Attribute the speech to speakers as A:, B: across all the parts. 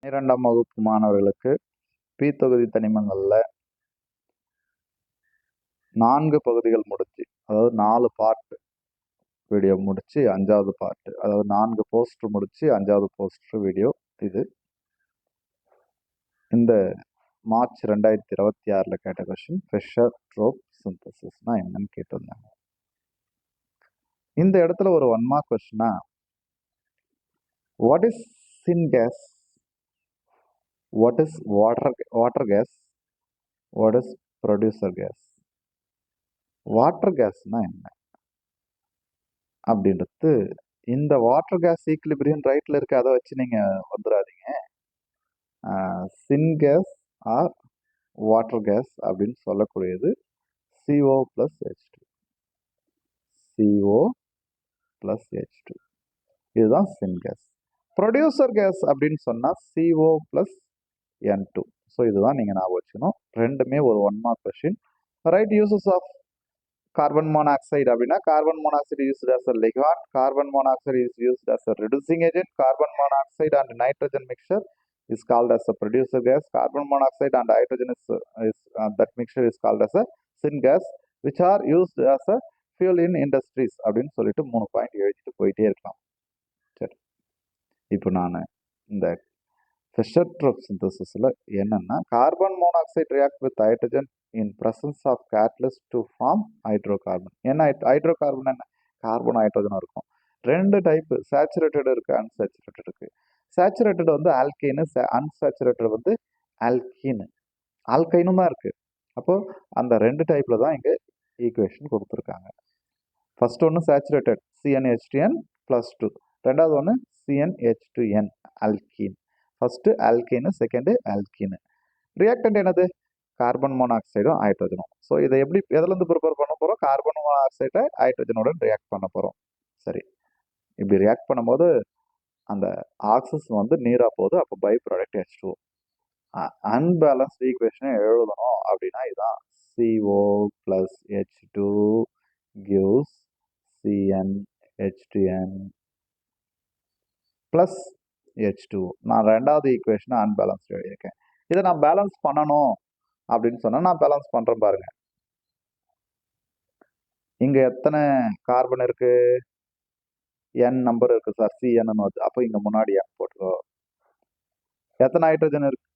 A: 12ஆம் வகுப்பு மாணவர்களுக்கு பி தொகுதி தனிமங்கள்ல 4 பகுதிகள் முடிச்சு, அதாவது 4 பார்ட் வீடியோ முடிச்சு 5வது பார்ட், அதாவது 4 போஸ்டர் முடிச்சு 5வது போஸ்டர் வீடியோ இது. இந்த மார்ச் 2026ல கேட்ட கொஸ்டின் ஃபிஷர்-ட்ரோப் சிந்தசிஸ்னா என்னன்னு கேட்டிருந்தாங்க. இந்த இடத்துல ஒரு 1 மார்க் கொஸ்டினா, what is syngas, what is water gas, what is producer gas. Water கேஸ்னா என்ன அப்படின்றது, இந்த வாட்டர் கேஸ் ஈக்லிபிரியம் ரைட்ல இருக்கு, அதை வச்சு நீங்க வந்துடாதீங்க. சின்கேஸ் ஆர் வாட்டர் கேஸ் அப்படின்னு சொல்லக்கூடியது CO plus H2, CO plus H2, இதுதான் சின்கேஸ். ப்ரொடியூசர் கேஸ் அப்படின்னு சொன்னா CO plus N2. ஸோ இதுதான் நீங்க ஞாபகம் வச்சுக்கணும். ரெண்டுமே ஒரு 1 mark question. Right uses of carbon monoxide அப்படின்னா, carbon monoxide used as a liquid, carbon monoxide is used as a reducing agent, carbon monoxide and nitrogen mixture is called as a producer gas, carbon monoxide and hydrogen that mixture is called as a syngas, which are used as a fuel in industries அப்படின்னு சொல்லிட்டு 3 point எழுதிட்டு போயிட்டே இருக்கலாம். சரி, இப்போ நான் இந்த Fisher-drop சிந்தசிஸ்ல என்னன்னா, carbon monoxide react with hydrogen in presence of catalyst to form hydrocarbon. என்ன ஹைட்ரோகார்பன் என்ன, கார்பன் ஹைட்ரஜன் இருக்கும். 2 டைப், சேச்சுரேட்டட் இருக்கு, அன்சேச்சுரேட்டட் இருக்கு. சேச்சுரேட்டட் வந்து ஆல்கைனு, அன்சேச்சுரேட்டட் வந்து ஆல்கீனு. ஆல்கைனும் தான் இருக்கு. அப்போ அந்த 2 டைப்ல தான் இங்க ஈக்குவேஷன் கொடுத்துருக்காங்க. ஃபர்ஸ்ட் ஒன்று சேச்சுரேட்டட் CnH2n +2, ரெண்டாவது ஒன்று CnH2n ஆல்கீன். ஃபர்ஸ்ட் ஆல்கைனு, செகண்ட் ஆல்கீனு. ரியாக்டன்ட் என்னது, கார்பன் மோனாக்சைடும் ஹைட்ரஜனும். ஸோ இதை எப்படி எதுலேருந்து ப்ரிப்பேர் பண்ண போகிறோம், கார்பன் மோனாக்சைடை ஹைட்ரஜனுடன் ரியாக்ட் பண்ண போகிறோம். சரி, இப்படி ரியாக்ட் பண்ணும்போது அந்த ஆக்சிஜன் வந்து நீராக போகுது, அப்போ பை ப்ராடக்ட் H2O. அன்பேலன்ஸ்ட் ஈக்குவேஷனை எழுதணும் அப்படின்னா இதுதான், CO plus H2 gives CnH2n plus H2O. நான் ரெண்டாவது ஈக்குவேஷனை அன்பேலன்ஸ்ட் எழுதியிருக்கேன். இதை நான் பேலன்ஸ் பண்ணணும் அப்படின்னு சொன்னா நான் பேலன்ஸ் பண்றேன் பாருங்க. இங்க எத்தனை கார்பன் இருக்கு, n நம்பர் இருக்கு சார், CN வருது, அப்போ இங்க முன்னாடி n போட்டுக்கோ. எத்தனை ஹைட்ரஜன் இருக்கு,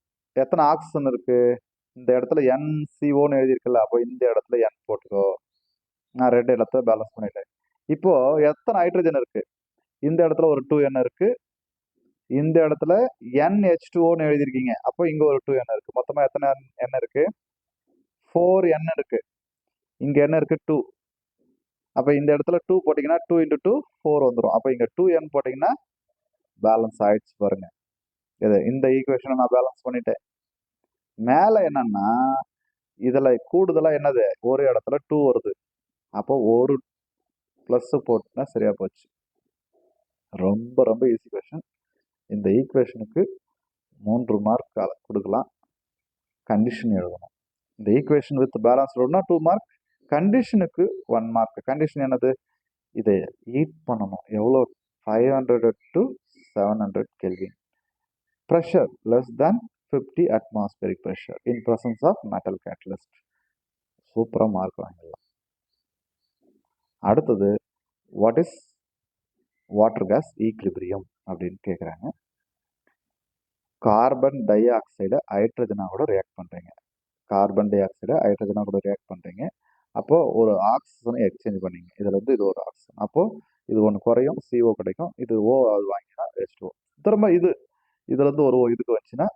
A: எத்தனை ஆக்சிஜன் இருக்கு, இந்த இடத்துல NCOன்னு எழுதியிருக்குல்ல, அப்போ இந்த இடத்துல n போட்டுக்கோ. நான் 2 இடத்துல பேலன்ஸ் பண்ணிட்டேன். இப்போ எத்தனை ஹைட்ரஜன் இருக்கு, இந்த இடத்துல ஒரு 2n இருக்கு, இந்த இடத்துல NH2Oன்னு எழுதியிருக்கீங்க, அப்போ இங்க ஒரு 2n இருக்கு. மொத்தமா எத்தனை n இருக்கு, 4n இருக்கு. இங்க என்ன இருக்கு, 2. அப்போ இந்த இடத்துல 2 போட்டிங்கன்னா 2 × 2 4 வந்துடும். அப்போ இங்கே 2n போட்டிங்கன்னா பேலன்ஸ் ஆயிடுச்சு பாருங்க. இது இந்த ஈக்குவேஷனை நான் பேலன்ஸ் பண்ணிட்டேன். மேலே என்னன்னா, இதில் கூடுதலாக என்னது, ஒரு இடத்துல 2 வருது, அப்போ ஒரு ப்ளஸ் போட்டுனா சரியா போச்சு. ரொம்ப ரொம்ப ஈஸி கொஷின். இந்த ஈக்குவேஷனுக்கு 3 மார்க் கொடுக்கலாம். கண்டிஷன் எழுதணும். இந்த ஈக்குவேஷன் வித் பேலன்ஸ் எழுதுனா 2 மார்க், கண்டிஷனுக்கு 1 மார்க். கண்டிஷன் என்னது, இதை ஹீட் பண்ணணும். எவ்வளோ, 500 to 700 Kelvin. Pressure less than 50 atmospheric pressure in presence of metal catalyst. சூப்பராக மார்க் வாங்கிடலாம். அடுத்தது, what is water case equilibrium அப்படின்னு கேட்குறாங்க. கார்பன் டை ஆக்சைடை ஹைட்ரஜனாக கூட ரியாக்ட் பண்ணுறீங்க, கார்பன் டை ஆக்சைடை ஹைட்ரஜனாக கூட ரியாக்ட் பண்ணுறீங்க. அப்போது ஒரு ஆக்சிஜனை எக்ஸ்சேஞ்ச் பண்ணீங்க, இதில் இருந்து இது ஒரு ஆக்சிஜன், அப்போது இது ஒன்று குறையும், CO கிடைக்கும், இது O அது வாங்கினா H2O. திரும்ப இதுலேருந்து ஒரு இதுக்கு வந்துச்சுன்னா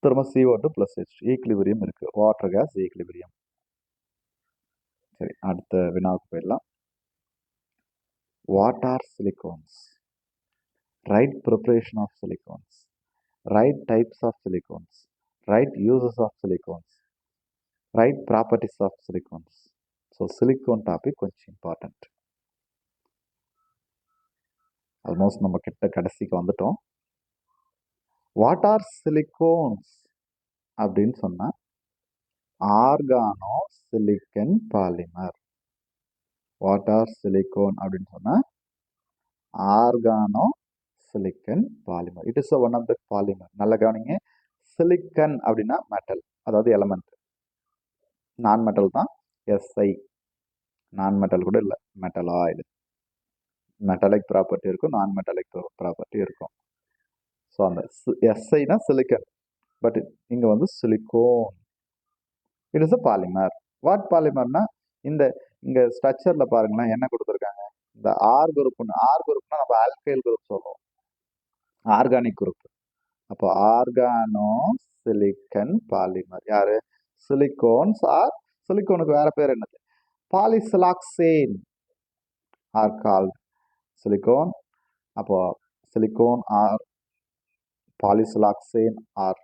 A: திரும்ப CO2 + H2, ஈக்லிபிரியம் இருக்கு, வாட்டர் கேஸ் ஈக்லிபிரியம். சரி, அடுத்த வினாவுக்கு போயிடலாம். What are silicones, right preparation of silicones, right types of silicones, right uses of silicones, right properties of silicones. So silicone topic கொஞ்சம் இம்பார்ட்டன்ட். ஆல்மோஸ்ட் நம்ம கிட்ட கடைசிக்கு வந்துட்டோம். வாட் ஆர் சிலிகான்ஸ் அப்படின்னு சொன்னா, organo silicon polymer. What are silicone அப்படின்னு சொன்னா, organo silicon polymer. It is one of the polymer. நல்ல கவனிங்க. சிலிக்கன் அப்படின்னா மெட்டல், அதாவது எலமெண்ட். நான் மெட்டல் தான் எஸ்ஐ. நான் மெட்டல் கூட இல்லை, மெட்டலாய்டு. மெட்டலிக் ப்ராப்பர்ட்டி இருக்கும், நான் மெட்டலிக் ப்ராப்பர்ட்டி இருக்கும். ஸோ அந்த எஸ்ஐனா சிலிக்கன், பட் இங்க வந்து silicone. It is a polymer. What பாலிமர்னா இந்த இங்க ஸ்ட்ரக்சர்ல பாருங்களேன் என்ன கொடுத்துருக்காங்க. இந்த ஆர் குரூப்னு, ஆர் குரூப்னா நம்ம ஆல்கைல் குரூப் சொல்றோம், ஆர்கானிக் குரூப். அப்போ ஆர்கானோ சிலிக்கன் பாலிமர் யாரு? சிலிக்கோன்ஸ். ஆர் சிலிக்கோனுக்கு வேற பேர் என்னது? Polysiloxane are called silicone. அப்போ silicone or polysiloxane or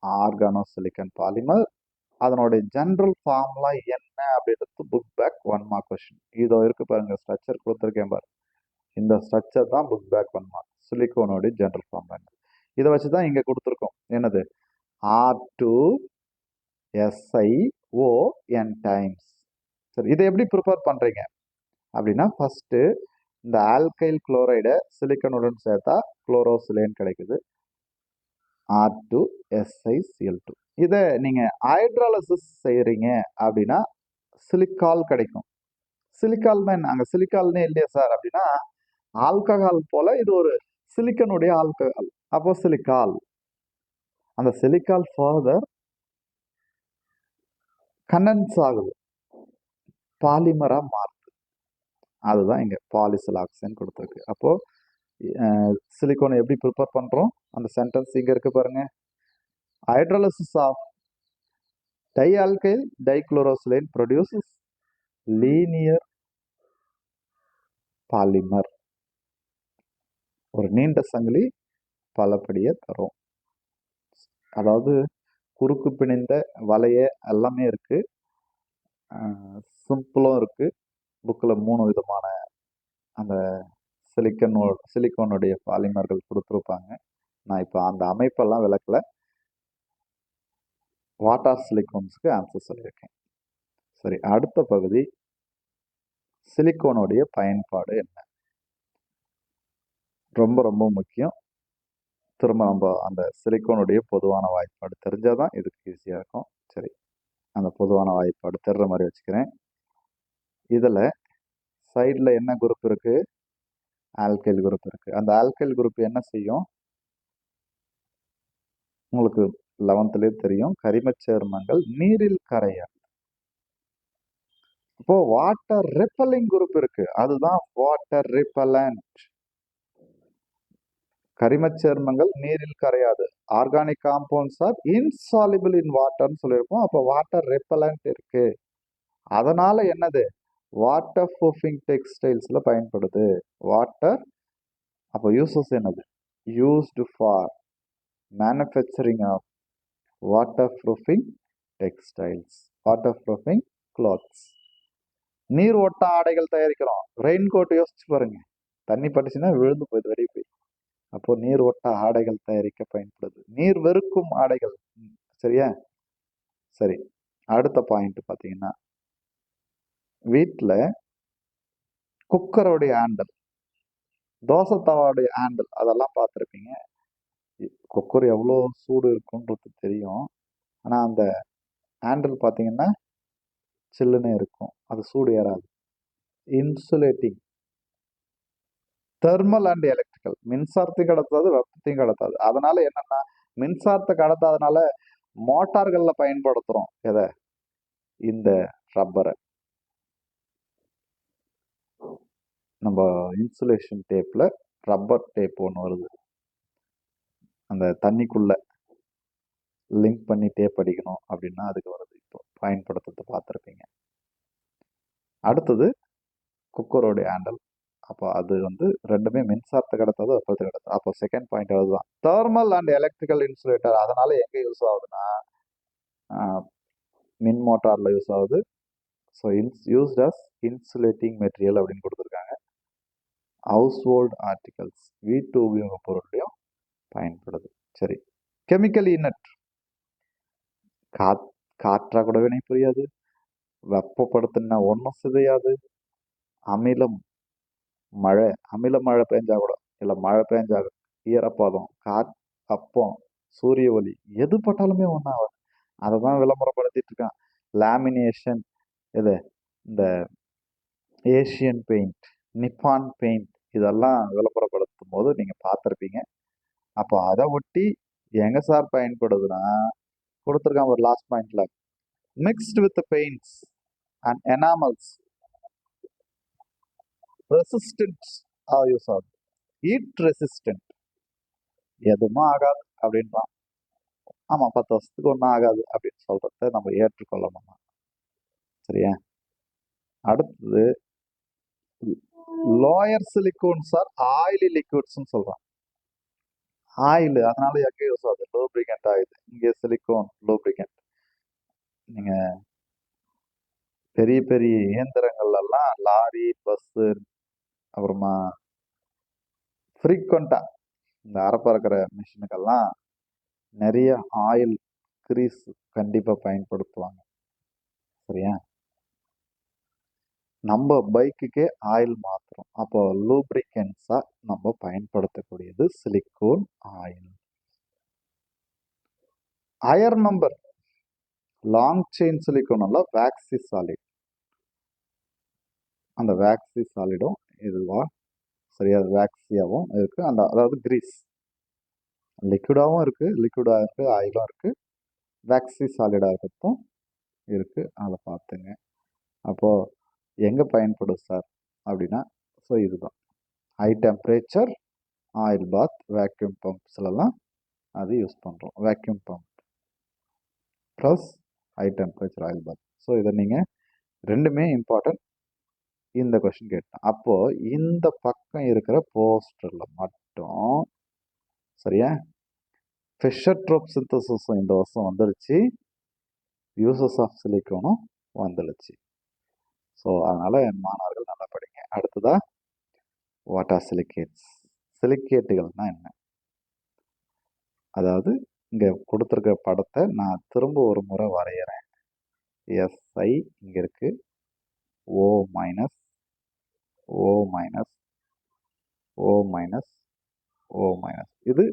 A: organo silicon polymer. அதனுடைய ஜெனரல் ஃபார்முலா என்ன அப்படின்றது புக் பேக் 1 மார்க் கொஸ்டின். இதோ இருக்கு பாருங்க, ஸ்ட்ரக்சர் கொடுத்துருக்கேன் பாரு. இந்த ஸ்ட்ரக்சர் தான் புக் பேக் 1 மார்க். சிலிக்கோனுடைய ஜெனரல் ஃபார்முலா என்ன, இதை வச்சு தான் இங்க கொடுத்துருக்கோம். என்னது? R2SiON times. சரி, இதை எப்படி ப்ரிப்பேர் பண்றீங்க அப்படின்னா, ஃபர்ஸ்ட் இந்த ஆல்கைல் குளோரைடை சிலிக்கனுடன் சேர்த்தா குளோரோசிலேன் கிடைக்குது, R2SiCl2. இதை நீங்க ஹைட்ராலிசிஸ் செய்யறீங்க அப்படின்னா சிலிக்கால் கிடைக்கும். சிலிக்கால்னா என்ன? அங்க சிலிக்கால்னே இல்லையா சார் அப்படின்னா, ஆல்கஹால் போல இது ஒரு சிலிக்கனுடைய ஆல்கஹால். அப்போ சிலிக்கால். அந்த சிலிக்கால் ஃபர்தர் கண்டென்ஸ் ஆகுது, பாலிமரா மாறுது. அதுதான் இங்க பாலிசிலாக்சேன் கொடுத்துருக்கு. அப்போ சிலிக்கோனை எப்படி ப்ரிப்பேர் பண்றோம்? அந்த சென்டென்ஸ் இங்க இருக்கு பாருங்க. Hydrolysis of dialkyl dichlorosilane produces linear polymer. ஒரு நீண்ட சங்கிலி பலபடியை தரும். அதாவது குறுக்கு பிணைந்த வளைய எல்லாமே இருக்கு, சிம்பிளும் இருக்கு. புக்கில் 3 விதமான அந்த சிலிக்கோனுடைய பாலிமர்கள் கொடுத்துருப்பாங்க. நான் இப்போ அந்த அமைப்பெல்லாம் விளக்கல. வாட்டர் சிலிக்கோன்ஸ்க்கு ஆன்சர் சொல்லியிருக்கேன். சரி, அடுத்த பகுதி சிலிக்கோனுடைய பயன்பாடு என்ன? ரொம்ப ரொம்ப முக்கியம். திரும்ப நம்ம அந்த சிலிக்கோனுடைய பொதுவான வாய்ப்பாடு தெரிஞ்சாதான் இதுக்கு ஈஸியா இருக்கும். சரி, அந்த பொதுவான வாய்ப்பாடு தெரிற மாதிரி வச்சுக்கிறேன். இதுல சைட்ல என்ன குரூப் இருக்கு? ஆல்கைல் குரூப் இருக்கு. அந்த ஆல்கைல் குரூப் என்ன செய்யும்? உங்களுக்கு 11லே தெரியும், கரிமச் சேர்மங்கள் நீரில் கரையாது. இப்போ வாட்டர் ரிப்பல்லிங் குரூப் இருக்கு, அதுதான் வாட்டர் ரிப்பலண்ட். கரிமச் சேர்மங்கள் நீரில் கரையாது. ஆர்கானிக் காம்பவுண்ட்ஸ் ஆர் இன்சாலிபிள் இன் வாட்டர்னு சொல்லியிருப்போம். அப்போ வாட்டர் ரிப்பலண்ட் இருக்கு. அதனால என்னது? வாட்டர் ப்ரூஃபிங் டெக்ஸ்டைல்ஸ்ல பயன்படுது. வாட்டர் அப்போ யூசஸ் என்னது? Used for manufacturing of water proofing textiles, water proofing clothes. நீர் ஓட்ட ஆடைகள் தயாரிக்கிறோம். ரெயின் கோட் யோசிச்சு பாருங்க, தண்ணி பட்டுச்சுன்னா விழுந்து போயிடுது வெளியே போய். அப்போ நீர் ஓட்ட ஆடைகள் தயாரிக்க பயன்படுது. நீர் வெறுக்கும் ஆடைகள். சரியா? சரி, அடுத்த பாயிண்ட் பாத்தீங்கன்னா, வீட்டுல குக்கருடைய ஹேண்டல், தோசை தவாவுடைய ஹேண்டல், அதெல்லாம் பார்த்துருப்பீங்க. குக்கர் எவ்வளோ சூடு இருக்குன்றது தெரியும். ஆனா அந்த ஹேண்டில் பார்த்தீங்கன்னா சில்லுன்னு இருக்கும், அது சூடு ஏறாது. இன்சுலேட்டிங், தெர்மல் அண்ட் எலக்ட்ரிக்கல், மின்சாரத்தையும் கடத்தாது வெப்பத்தையும் கடத்தாது. அதனால என்னன்னா, மின்சாரத்தை கடத்தாதனால மோட்டார்கள்ல பயன்படுத்துறோம் எதை? இந்த ரப்பரை. நம்ம இன்சுலேஷன் டேப்ல ரப்பர் டேப் ஒன்று வருது, அந்த தண்ணிக்குள்ள லிங்க் பண்ணி டேப் அடிக்கணும் அப்படின்னா அதுக்கு வருது. இப்போ பயன்படுத்துறது பார்த்துருப்பீங்க. அடுத்தது குக்கரோடைய ஹேண்டல். அப்போ அது வந்து ரெண்டுமே மின்சாரத்தை கடத்தாது வெப்பத்தை கடத்தாது. அப்போ செகண்ட் பாயிண்ட் அதுதான், தெர்மல் அண்ட் எலக்ட்ரிக்கல் இன்சுலேட்டர். அதனால எங்க யூஸ் ஆகுதுன்னா மின் மோட்டார்ல யூஸ் ஆகுது. So used as insulating material அப்படின்னு கொடுத்துருக்காங்க. ஹவுஸ் ஹோல்ட் ஆர்டிகல்ஸ், வீட்டு உபயோக பொருட்களையும் பயன்படுது. சரி, கெமிக்கல் இனட், காற்றா கூட வினை புரியாது, வெப்பப்படுத்தினா ஒன்றும் சிதையாது. அமிலம் மழை, அமில மழை பெஞ்சா கூட இல்லை மழை பெஞ்சா ஈரப்பதம், அப்பம், சூரிய ஒளி எது பட்டாலுமே ஒன்றாகாது. அதை தான் விளம்பரப்படுத்திட்டு இருக்கான். லேமினேஷன், இது இந்த ஏஷியன் பெயிண்ட், நிப்பான் பெயிண்ட், இதெல்லாம் விளம்பரப்படுத்தும் போது நீங்கள் பார்த்துருப்பீங்க. அப்போ அதை ஒட்டி எங்க சார் பயன்படுதுன்னா கொடுத்துருக்கான் ஒரு லாஸ்ட் பாயிண்ட்ல, mixed with paints and enamels resistant use ஆகுது. ஹீட் ரெசிஸ்டன்ட் எதுவும் ஆகாது அப்படின்றான். ஆமா, 10 வருஷத்துக்கு ஒன்றும் ஆகாது அப்படின்னு சொல்றத நம்ம ஏற்றுக்கொள்ளணும். சரியா? அடுத்தது lower silicones are oily liquids சொல்றான். ஆயில் அதனால எங்க யூஸ் ஆகுது? லூப்ரிகன்ட் ஆகுது. இங்கே சிலிகோன் லூப்ரிகன்ட். நீங்க பெரிய பெரிய இயந்திரங்கள் எல்லாம், லாரி, பஸ், அப்புறமா ஃப்ரீக்வெண்டா இந்த அறப்பறக்கிற மிஷினுக்கெல்லாம் நிறைய ஆயில் கிரீஸ் கண்டிப்பா பயன்படுத்துவாங்க. சரியா? நம்ம பைக்குக்கே ஆயில் மாத்துறோம். அப்போ லூப்ரிகன்ஸா நம்ம பயன்படுத்தக்கூடியது silicone oil. Higher number long chain silicone எல்லாம் வேக்சி சாலிட். அந்த வேக்சி சாலிடும் இதுவா சரியா வேக்சியாவும் இருக்கு. அந்த அதாவது கிரீஸ் லிக்விடாவும் இருக்கு, லிக்விடா இருக்கு, ஆயிலும் இருக்கு, வேக்சி சாலிடா இருக்கட்டும் இருக்கு. அதை பார்த்துங்க. அப்போ எங்க பயன்படும் சார் அப்படின்னா, ஸோ இதுதான் high temperature oil bath, vacuum பம்ப்ஸ்லாம் அது யூஸ் பண்ணுறோம். Vacuum pump plus high temperature oil bath. So இதை நீங்கள் ரெண்டுமே இம்பார்ட்டன்ட். இந்த கொஸ்டின் கேட்டேன். அப்போ இந்த பக்கம் இருக்கிற போஸ்டர்ல மட்டும் சரியா ஃபிஷர் ட்ரோப் சிந்தசிஸும் இந்த வருஷம் வந்துருச்சு, யூசஸ் ஆஃப் சிலிக்கோனும் வந்துடுச்சு. ஸோ அதனால என் மாணவர்கள் நல்லா படிங்க. அடுத்ததா வாட் ஆர் சிலிகேட்ஸ்? சிலிகேட்டுகள்னா என்ன? அதாவது இங்க கொடுத்துருக்க படத்தை நான் திரும்ப ஒரு முறை வரைகிறேன். எஸ்ஐ இங்க இருக்கு, ஓ மைனஸ், ஓ மைனஸ், ஓ மைனஸ், ஓ மைனஸ். இது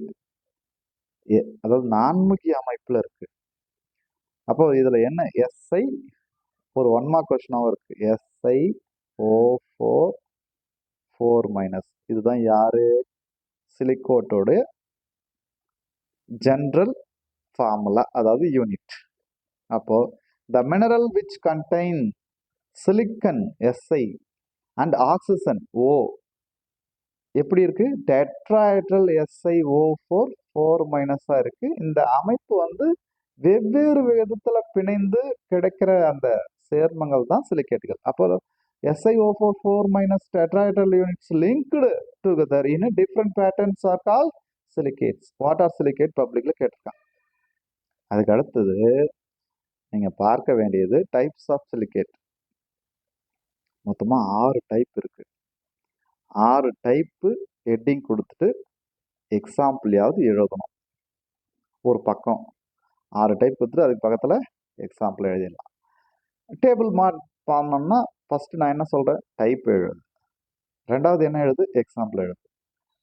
A: அதாவது நான்முகி அமைப்புல இருக்கு. அப்போ இதுல என்ன எஸ்ஐ ஒரு 1 மார்க் கொஸ்டினாவும் இருக்கு. SI O four four minus. இதுதான் யாரு? சிலிக்கோட்டோட ஜெனரல் ஃபார்முலா, அதாவது யூனிட். அப்போ the mineral which contain silicon SI and oxygen O எப்படி இருக்கு? டெட்ராஹெட்ரல் SiO4 4 மைனஸா இருக்கு. இந்த அமைப்பு வந்து வெவ்வேறு விதத்துல பிணைந்து கிடைக்கிற அந்த சேர்மங்கள் தான் சிலிகேட்டுகள். அப்போ SiO4 4 minus tetrahedral units linked together in different patterns are call silicates. What are silicate பப்ளிக்ல கேட்டிருக்காங்க. அதுக்கு அடுத்தது நீங்க பார்க்க வேண்டியது டைப்ஸ் ஆஃப் சிலிகேட். மொத்தமா 6 டைப் இருக்கு. 6 டைப்பு ஹெட்டிங் கொடுத்துட்டு எக்ஸாம்பிளையாவது எழுதணும். ஒரு பக்கம் 6 டைப் கொடுத்துட்டு அதுக்கு பக்கத்தில் எக்ஸாம்பிள் எழுதிடலாம். டேபிள் மார்க் பண்ணோம்னா ஃபர்ஸ்ட் நான் என்ன சொல்கிறேன்? டைப் எழுது. ரெண்டாவது என்ன எழுது? எக்ஸாம்பிள் எழுது.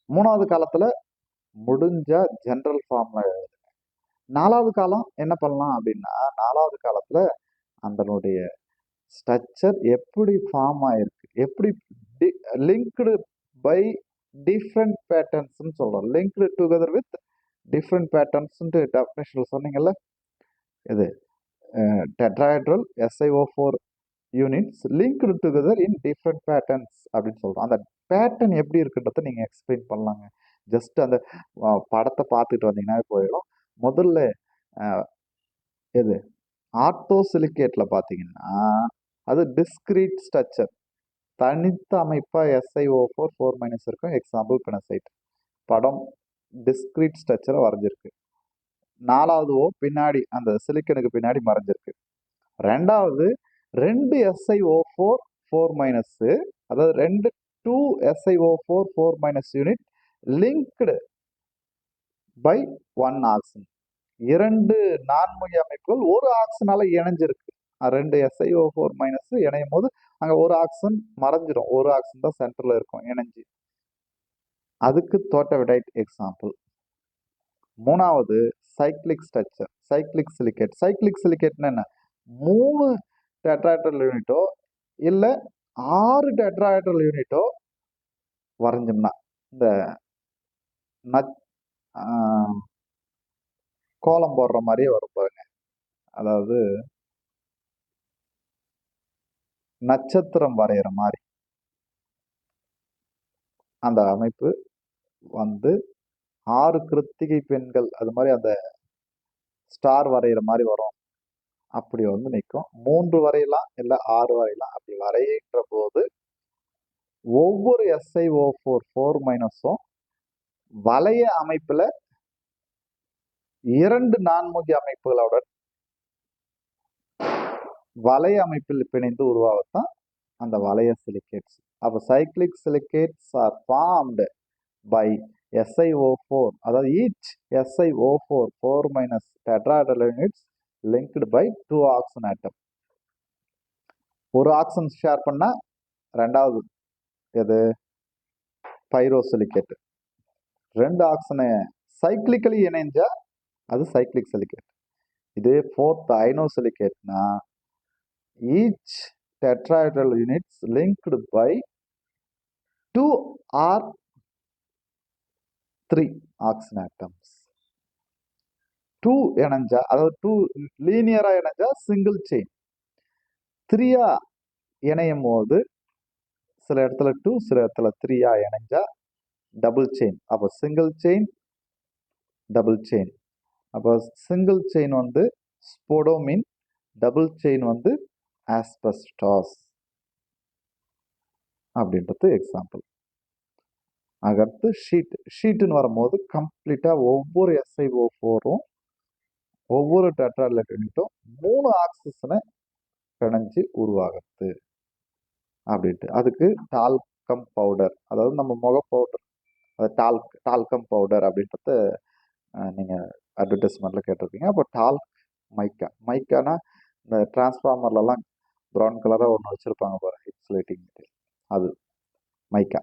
A: மூணாவது காலத்தில் முடிஞ்சா ஜென்ரல் ஃபார்ம்ல எழுது. நாலாவது காலம் என்ன பண்ணலாம் அப்படின்னா, நாலாவது காலத்தில் அதனுடைய ஸ்ட்ரக்சர் எப்படி ஃபார்ம் ஆயிருக்கு, எப்படி லிங்க்டு பை டிஃப்ரெண்ட் பேட்டர்ன்ஸ் சொல்றோம். Linked together with different patterns definition சொன்னீங்கல்ல. இது tetrahedral SiO4 units linked together in different patterns அப்படின்னு சொல்றோம். அந்த பேட்டர்ன் எப்படி இருக்குன்றத நீங்க எக்ஸ்பிளைன் பண்ணலாங்க. ஜஸ்ட் அந்த படத்தை பார்த்துட்டு வந்தீங்கன்னா போயிடும். முதல்ல எது ஆர்த்தோசிலிகேட்ல பார்த்தீங்கன்னா அது டிஸ்கிரீட் ஸ்ட்ரக்சர், தனித்த அமைப்பா SiO4 4 மைனஸ் இருக்கும். எக்ஸாம்பிள் பினசைட். படம் டிஸ்கிரீட் ஸ்ட்ரக்சரை வரைஞ்சிருக்கு. நாலாவது ஓ பின்னாடி அந்த சிலிக்கனுக்கு பின்னாடி மறைஞ்சிருக்கு. ரெண்டாவது 2 SiO4 4 மைனஸ், அதாவது 2 SiO4 4 minus unit linked by 1 oxygen. 2 நான்முகி அமைப்புகள் ஒரு ஆக்சிஜனால இணைஞ்சிருக்கு. 2 SiO4 மைனஸ் இணையும் போது அங்க ஒரு ஆக்சிஜன் மறைஞ்சிடும். ஒரு ஆக்சிஜன் தான் சென்டர்ல இருக்கும் இணைஞ்சு. அதுக்கு தோட்டவிடைட் எக்ஸாம்பிள். மூணாவது cyclic structure, cyclic silicate. Cyclic சிலிகேட்னா என்ன? 3 டெட்ராஹெட்ரல் யூனிட்டோ இல்லை 6 டெட்ராஹெட்ரல் யூனிட்டோ வரைஞ்சோம்னா இந்த கோலம் போடுற மாதிரியே வரும் பாருங்க. அதாவது நட்சத்திரம் வரைகிற மாதிரி அந்த அமைப்பு வந்து 6 கிருத்திகை பெண்கள் அது மாதிரி அந்த ஸ்டார் வரைகிற மாதிரி வரும். அப்படி வந்து நிற்கும். 3 வரையலாம் இல்லை 6 வரையலாம். அப்படி வரைகின்ற போது ஒவ்வொரு SiO4 4- வளைய அமைப்புல 2 நான்முகி அமைப்புகளோட வளைய அமைப்பில் பிணைந்து உருவாகத்தான் அந்த வளைய சிலிகேட்ஸ். அப்போ cyclic silicates are formed by SiO4, அதாவது each SiO4 4- tetrahedral units linked by 2 oxygen atom. ஒரு ஆக்சன் ஷேர் பண்ணா ரெண்டாவது எது? பைரோசிலிகேட். 2 ஆக்சனை சைக்ளிக்கலி இணைஞ்சா அது சைக்ளிக் சிலிகேட். இதே 4th ஐனோசிலிகேட்னா each tetrahedral units linked by 2 or 3 oxygen atoms. 2 இணைஞ்சா, அதாவது 2 லீனியரா இணைஞ்சா சிங்கிள் செயின். 3 இணையும் போது சில இடத்துல 2, சில இடத்துல 3 இணைஞ்சா டபுள் செயின். அப்போ சிங்கிள் செயின், டபுள் செயின். அப்போ சிங்கிள் செயின் வந்து ஸ்போடோமின், டபுள் செயின் வந்து ஆஸ்பெஸ்டாஸ் அப்படின்றது எக்ஸாம்பிள். அடுத்து ஷீட்டுன்னு வரும்போது கம்ப்ளீட்டாக ஒவ்வொரு SiO4 ஒவ்வொரு டெட்ராஹெட்ரல் யூனிட்டும் 3 ஆக்சிஜனை பிணைஞ்சு உருவாகுது அப்படின்ட்டு. அதுக்கு டால்கம் பவுடர், அதாவது நம்ம முக பவுடர், அது டால்கம் பவுடர் அப்படின்றத நீங்கள் அட்வர்டைஸ்மெண்ட்டில் கேட்டிருப்பீங்க. அப்போ மைக்கானா இந்த டிரான்ஸ்ஃபார்மர்லலாம் ப்ரௌன் கலராக ஒன்று வச்சுருப்பாங்க பாருங்க, இன்சுலேட்டிங் மெட்டீரியல், அது மைக்கா.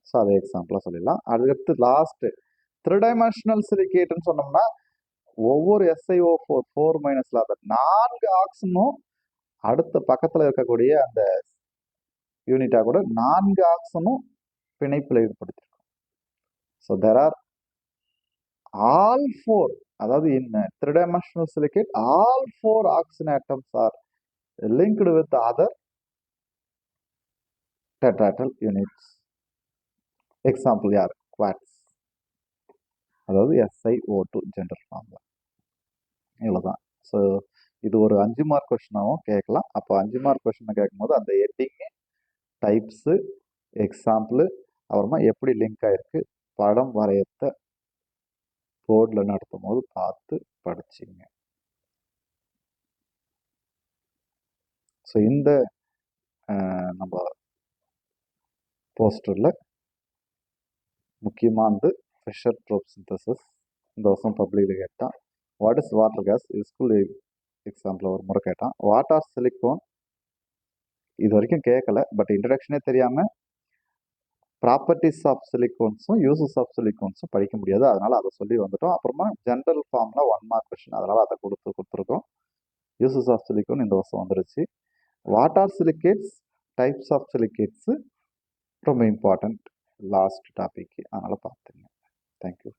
A: ஸோ அதை எக்ஸாம்பிளாக சொல்லிடலாம். அதுக்கடுத்து லாஸ்ட்டு 3-dimensional சிலிகேட்னு சொன்னோம்னா ஒவ்வொரு SiO4 4- அந்த 4 ஆக்சிஜனும் அடுத்த பக்கத்தில் இருக்கக்கூடிய அந்த யூனிட்டாக கூட 4 ஆக்சிஜனும் பிணைப்பில் ஈடுபடுத்திருக்கும். ஸோ தெர் ஆர் ஆல் 4, அதாவது இன் 3-dimensional silicate all 4 oxygen atoms are linked with other tetrahedral units. Example யார்? குவாட்ஸ், அதாவது SiO2 ஜெனரல் ஃபார்முலா. இவ்வளோதான். ஸோ இது ஒரு 5 மார்க் கொஸ்டினாகவும் கேட்கலாம். அப்போ 5 மார்க் கொஸ்டினை கேட்கும்போது அந்த ஹெட்டிங்கு, டைப்ஸு, எக்ஸாம்பிள், அப்புறமா எப்படி லிங்க் ஆகிருக்கு, படம் வரையத்த போர்டில் நடத்தும் போது பார்த்து படிச்சிங்க. ஸோ இந்த நம்ம போஸ்டரில் முக்கியமாக வந்து ஃபிஷர் ட்ரோப் சிந்தசிஸ் இந்த வருஷம் பப்ளிக்கில் கேட்டான். What is water case, school example ஒரு முறை கேட்டான். வாட் ஆர் சிலிக்கோன், இது வரைக்கும் கேட்கல, பட் இன்ட்ரடக்ஷனே தெரியாமல் ப்ராப்பர்ட்டிஸ் ஆஃப் சிலிக்கோன்ஸும் யூசஸ் ஆஃப் சிலிக்கோன்ஸும் படிக்க முடியாது, அதனால் அதை சொல்லி வந்துட்டோம். அப்புறமா ஜென்ரல் ஃபார்மில் 1 மார்க் கொஸ்டின், அதனால் அதை கொடுத்துருக்கோம். யூசஸ் ஆஃப் சிலிக்கோன் இந்த வருஷம் வந்துருச்சு. What are silicates, types of silicates ரொம்ப இம்பார்ட்டண்ட் லாஸ்ட் டாபிக், அதனால் பார்த்துங்க. தேங்க்யூ.